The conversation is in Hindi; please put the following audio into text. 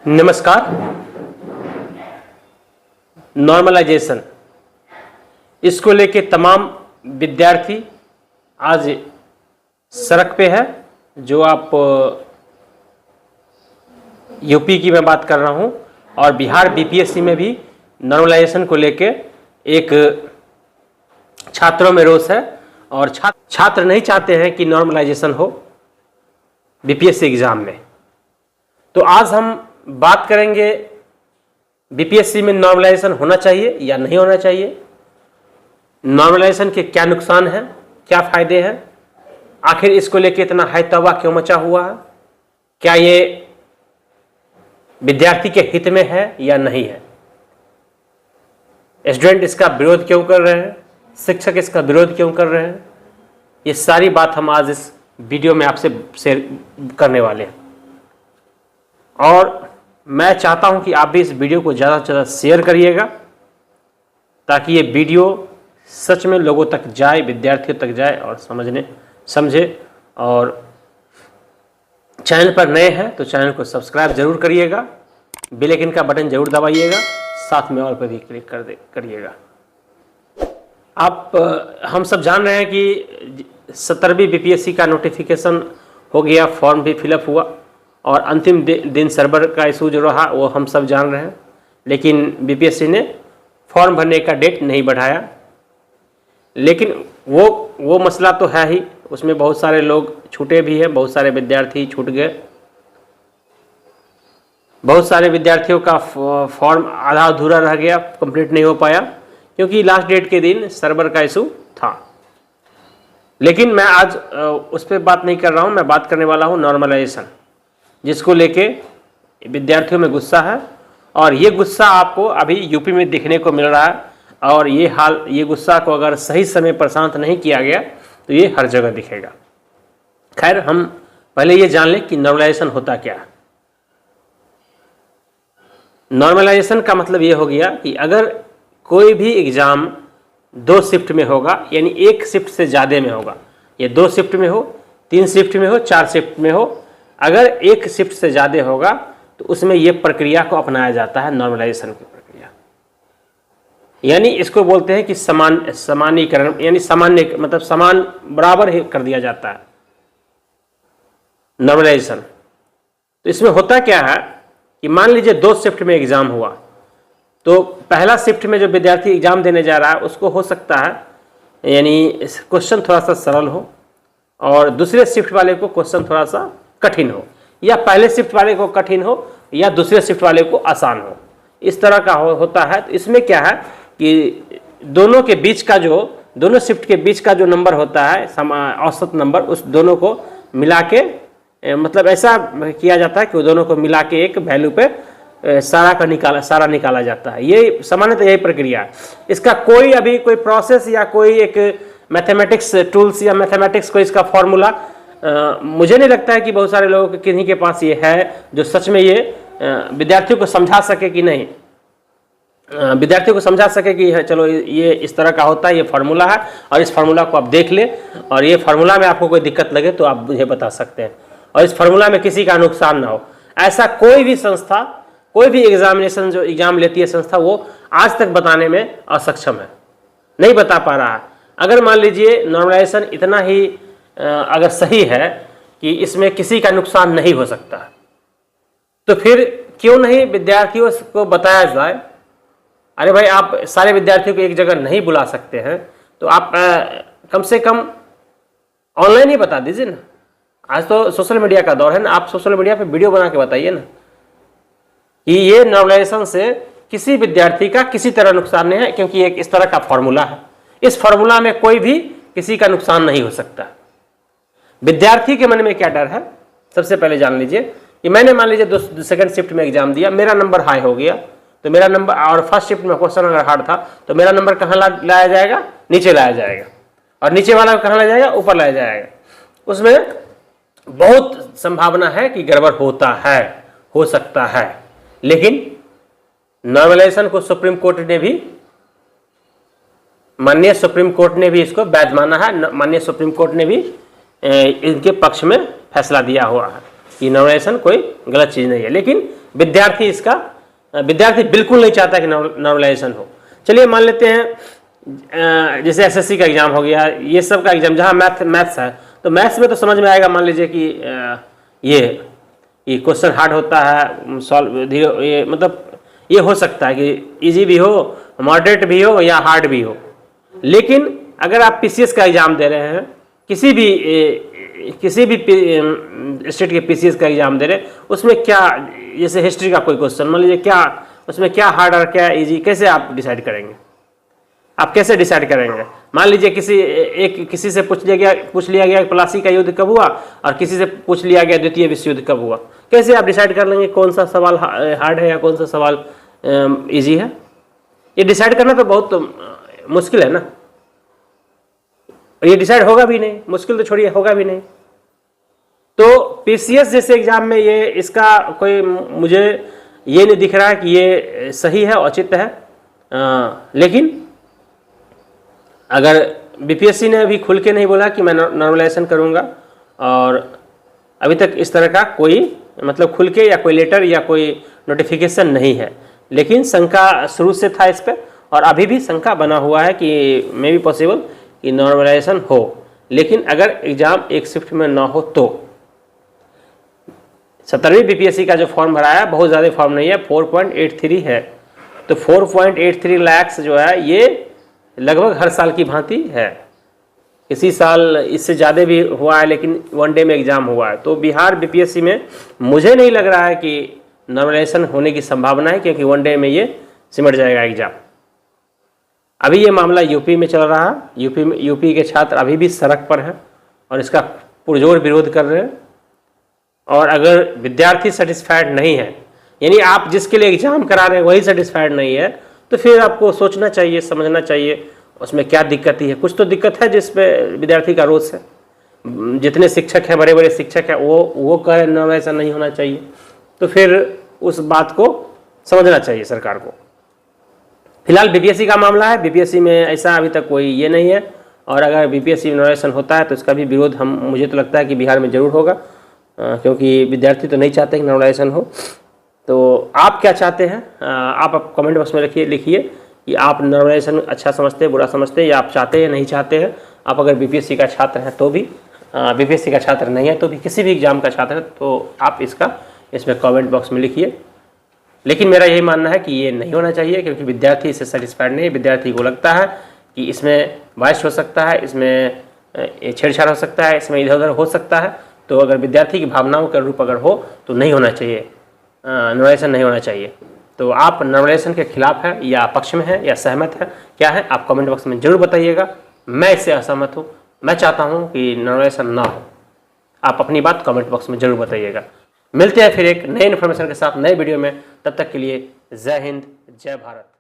नमस्कार। नॉर्मलाइजेशन इसको लेके तमाम विद्यार्थी आज सड़क पे है। जो आप यूपी की मैं बात कर रहा हूं और बिहार बीपीएससी में भी नॉर्मलाइजेशन को लेके एक छात्रों में रोष है और छात्र नहीं चाहते हैं कि नॉर्मलाइजेशन हो बीपीएससी एग्जाम में। तो आज हम बात करेंगे बीपीएससी में नॉर्मलाइजेशन होना चाहिए या नहीं होना चाहिए, नॉर्मलाइजेशन के क्या नुकसान हैं, क्या फायदे हैं, आखिर इसको लेके इतना हाई तौबा क्यों मचा हुआ है, क्या ये विद्यार्थी के हित में है या नहीं है, स्टूडेंट इसका विरोध क्यों कर रहे हैं, शिक्षक इसका विरोध क्यों कर रहे हैं, ये सारी बात हम आज इस वीडियो में आपसे शेयर करने वाले हैं। और मैं चाहता हूं कि आप भी इस वीडियो को ज़्यादा से ज़्यादा शेयर करिएगा ताकि ये वीडियो सच में लोगों तक जाए, विद्यार्थियों तक जाए और समझे। और चैनल पर नए हैं तो चैनल को सब्सक्राइब जरूर करिएगा, बेल आइकन का बटन जरूर दबाइएगा, साथ में ऑल पर भी क्लिक करिएगा। हम सब जान रहे हैं कि 17वीं बीपीएससी का नोटिफिकेशन हो गया, फॉर्म भी फिलअप हुआ और अंतिम दिन सर्वर का इशू जो रहा वो हम सब जान रहे हैं। लेकिन बीपीएससी ने फॉर्म भरने का डेट नहीं बढ़ाया। लेकिन वो मसला तो है ही, उसमें बहुत सारे लोग छूटे भी हैं, बहुत सारे विद्यार्थी छूट गए, बहुत सारे विद्यार्थियों का फॉर्म आधा अधूरा रह गया, कंप्लीट नहीं हो पाया क्योंकि लास्ट डेट के दिन सर्वर का इशू था। लेकिन मैं आज उस पर बात नहीं कर रहा हूँ, मैं बात करने वाला हूँ नॉर्मलाइजेशन, जिसको लेके विद्यार्थियों में गुस्सा है और ये गुस्सा आपको अभी यूपी में दिखने को मिल रहा है। और ये गुस्सा को अगर सही समय पर शांत नहीं किया गया तो ये हर जगह दिखेगा। खैर, हम पहले ये जान लें कि नॉर्मलाइजेशन होता क्या है। नॉर्मलाइजेशन का मतलब ये हो गया कि अगर कोई भी एग्ज़ाम 2 शिफ्ट में होगा, यानी एक शिफ्ट से ज़्यादा में होगा, ये 2 शिफ्ट में हो, 3 शिफ्ट में हो, 4 शिफ्ट में हो, अगर एक शिफ्ट से ज़्यादा होगा तो उसमें ये प्रक्रिया को अपनाया जाता है, नॉर्मलाइजेशन की प्रक्रिया। यानी इसको बोलते हैं कि सामान्यीकरण, यानी सामान्य मतलब समान बराबर ही कर दिया जाता है नॉर्मलाइजेशन। तो इसमें होता क्या है कि मान लीजिए 2 शिफ्ट में एग्ज़ाम हुआ, तो पहला शिफ्ट में जो विद्यार्थी एग्ज़ाम देने जा रहा है उसको हो सकता है यानी क्वेश्चन थोड़ा सा सरल हो और दूसरे शिफ्ट वाले को क्वेश्चन थोड़ा सा कठिन हो, या पहले शिफ्ट वाले को कठिन हो या दूसरे शिफ्ट वाले को आसान हो, इस तरह का होता है। तो इसमें क्या है कि दोनों शिफ्ट के बीच का जो नंबर होता है, औसत नंबर, उस दोनों को मिला के मतलब ऐसा किया जाता है कि दोनों को मिला के एक वैल्यू पे सारा निकाला जाता है। ये सामान्यतः यही प्रक्रिया है। इसका कोई प्रोसेस या कोई एक मैथमेटिक्स टूल्स या मैथमेटिक्स कोई इसका फॉर्मूला मुझे नहीं लगता है कि बहुत सारे लोगों के किन्हीं के पास ये है जो सच में ये विद्यार्थियों को समझा सके कि नहीं, विद्यार्थियों को समझा सके कि चलो ये इस तरह का होता है, ये फार्मूला है और इस फार्मूला को आप देख लें और ये फार्मूला में आपको कोई दिक्कत लगे तो आप मुझे बता सकते हैं और इस फार्मूला में किसी का नुकसान ना हो। ऐसा कोई भी संस्था, कोई भी एग्जामिनेशन जो एग्जाम लेती है संस्था, वो आज तक बताने में असक्षम है, नहीं बता पा रहा है। अगर मान लीजिए नॉर्मलाइजेशन इतना ही अगर सही है कि इसमें किसी का नुकसान नहीं हो सकता, तो फिर क्यों नहीं विद्यार्थियों को बताया जाए, अरे भाई आप सारे विद्यार्थियों को एक जगह नहीं बुला सकते हैं तो आप कम से कम ऑनलाइन ही बता दीजिए ना। आज तो सोशल मीडिया का दौर है ना, आप सोशल मीडिया पे वीडियो बना के बताइए ना कि ये नॉर्मलाइजेशन से किसी विद्यार्थी का किसी तरह नुकसान नहीं है, क्योंकि एक इस तरह का फॉर्मूला है, इस फॉर्मूला में कोई भी किसी का नुकसान नहीं हो सकता। विद्यार्थी के मन में क्या डर है, सबसे पहले जान लीजिए कि मैंने मान लीजिए सेकंड शिफ्ट में एग्जाम दिया, मेरा नंबर हाई हो गया, तो मेरा नंबर, और फर्स्ट शिफ्ट में क्वेश्चन अगर हार्ड था तो मेरा नंबर कहाँ लाया जाएगा, नीचे लाया जाएगा, और नीचे वाला कहाँ लाया जाएगा, ऊपर लाया जाएगा। उसमें बहुत संभावना है कि गड़बड़ होता है, हो सकता है। लेकिन नॉर्मलाइजेशन को सुप्रीम कोर्ट ने भी, माननीय सुप्रीम कोर्ट ने भी इसको वैध माना है, माननीय सुप्रीम कोर्ट ने भी इनके पक्ष में फैसला दिया हुआ है। कि नॉर्मलाइजेशन कोई गलत चीज़ नहीं है, लेकिन विद्यार्थी बिल्कुल नहीं चाहता कि नॉर्मलाइजेशन हो। चलिए मान लेते हैं जैसे एसएससी का एग्ज़ाम हो गया, ये सब का एग्ज़ाम जहाँ मैथ्स है, तो मैथ्स में तो समझ में आएगा, मान लीजिए कि ये क्वेश्चन हार्ड होता है, सॉल्व ये मतलब ये हो सकता है कि इजी भी हो, मॉडरेट भी हो या हार्ड भी हो। लेकिन अगर आप पीसीएस का एग्ज़ाम दे रहे हैं, किसी भी स्टेट के पीसीएस का एग्ज़ाम दे रहे हैं, उसमें क्या, जैसे हिस्ट्री का कोई क्वेश्चन मान लीजिए, क्या उसमें क्या हार्ड और क्या इजी, कैसे आप डिसाइड करेंगे? आप कैसे डिसाइड करेंगे? मान लीजिए किसी से पूछ लिया गया प्लासी का युद्ध कब हुआ, और किसी से पूछ लिया गया द्वितीय विश्व युद्ध कब हुआ। कैसे आप डिसाइड कर लेंगे कौन सा सवाल हार्ड है या कौन सा सवाल इजी है? ये डिसाइड करना तो बहुत मुश्किल है ना, और ये डिसाइड होगा भी नहीं, मुश्किल तो छोड़िए, होगा भी नहीं। तो पीसीएस जैसे एग्जाम में ये इसका कोई मुझे ये नहीं दिख रहा है कि ये सही है, औचित्य है। लेकिन अगर बीपीएससी ने अभी खुल के नहीं बोला कि मैं नॉर्मलाइजेशन करूंगा, और अभी तक इस तरह का कोई मतलब खुल के या कोई लेटर या कोई नोटिफिकेशन नहीं है, लेकिन शंका शुरू से था इस पर, और अभी भी शंका बना हुआ है कि मे बी पॉसिबल कि नॉर्मलाइजेशन हो। लेकिन अगर एग्ज़ाम एक शिफ्ट में ना हो तो 17वीं बीपीएससी का जो फॉर्म भरा है, बहुत ज़्यादा फॉर्म नहीं है, 4.83 है। तो 4.83 लाख जो है ये लगभग हर साल की भांति है। इसी साल इससे ज़्यादा भी हुआ है, लेकिन वनडे में एग्ज़ाम हुआ है। तो बिहार बीपीएससी में मुझे नहीं लग रहा है कि नॉर्मलाइजेशन होने की संभावना है, क्योंकि वनडे में ये सिमट जाएगा एग्ज़ाम। अभी ये मामला यूपी में चल रहा है, यूपी के छात्र अभी भी सड़क पर हैं और इसका पुरजोर विरोध कर रहे हैं। और अगर विद्यार्थी सेटिस्फाइड नहीं है, यानी आप जिसके लिए एग्ज़ाम करा रहे हैं वही सेटिस्फाइड नहीं है, तो फिर आपको सोचना चाहिए, समझना चाहिए उसमें क्या दिक्कत है। कुछ तो दिक्कत है जिसपे विद्यार्थी का रोष है। जितने शिक्षक हैं, बड़े बड़े शिक्षक हैं, वो कह रहे नॉर्मलाइजेशन नहीं होना चाहिए, तो फिर उस बात को समझना चाहिए सरकार को। फिलहाल बीपीएससी का मामला है, बीपीएससी में ऐसा अभी तक कोई ये नहीं है, और अगर बीपीएससी में नॉर्मलाइजेशन होता है तो इसका भी विरोध मुझे तो लगता है कि बिहार में ज़रूर होगा, क्योंकि विद्यार्थी तो नहीं चाहते कि नॉर्मलाइजेशन हो। तो आप क्या चाहते हैं, आप कमेंट बॉक्स में लिखिए कि आप नॉर्मलाइजेशन अच्छा समझते हैं, बुरा समझते हैं, या आप चाहते हैं नहीं चाहते हैं। आप अगर बीपीएससी का छात्र हैं तो भी, बीपीएससी का छात्र नहीं है तो भी, किसी भी एग्ज़ाम का छात्र है तो आप इसमें कमेंट बॉक्स में लिखिए। लेकिन मेरा यही मानना है कि ये नहीं होना चाहिए, क्योंकि विद्यार्थी इससे सेटिस्फाइड नहीं है। विद्यार्थी को लगता है कि इसमें बाइस हो सकता है, इसमें छेड़छाड़ हो सकता है, इसमें इधर उधर हो सकता है। तो अगर विद्यार्थी की भावनाओं के अनुरूप अगर हो तो नहीं होना चाहिए, नॉर्मलाइजेशन नहीं होना चाहिए। तो आप नॉर्मलाइजेशन के खिलाफ हैं या पक्ष में हैं या सहमत हैं, क्या है आप कमेंट बॉक्स में जरूर बताइएगा। मैं इससे असहमत हूँ, मैं चाहता हूँ कि नॉर्मलाइजेशन ना हो। आप अपनी बात कमेंट बॉक्स में जरूर बताइएगा। मिलते हैं फिर एक नए इन्फॉर्मेशन के साथ नए वीडियो में, तब तक के लिए जय हिंद, जय भारत।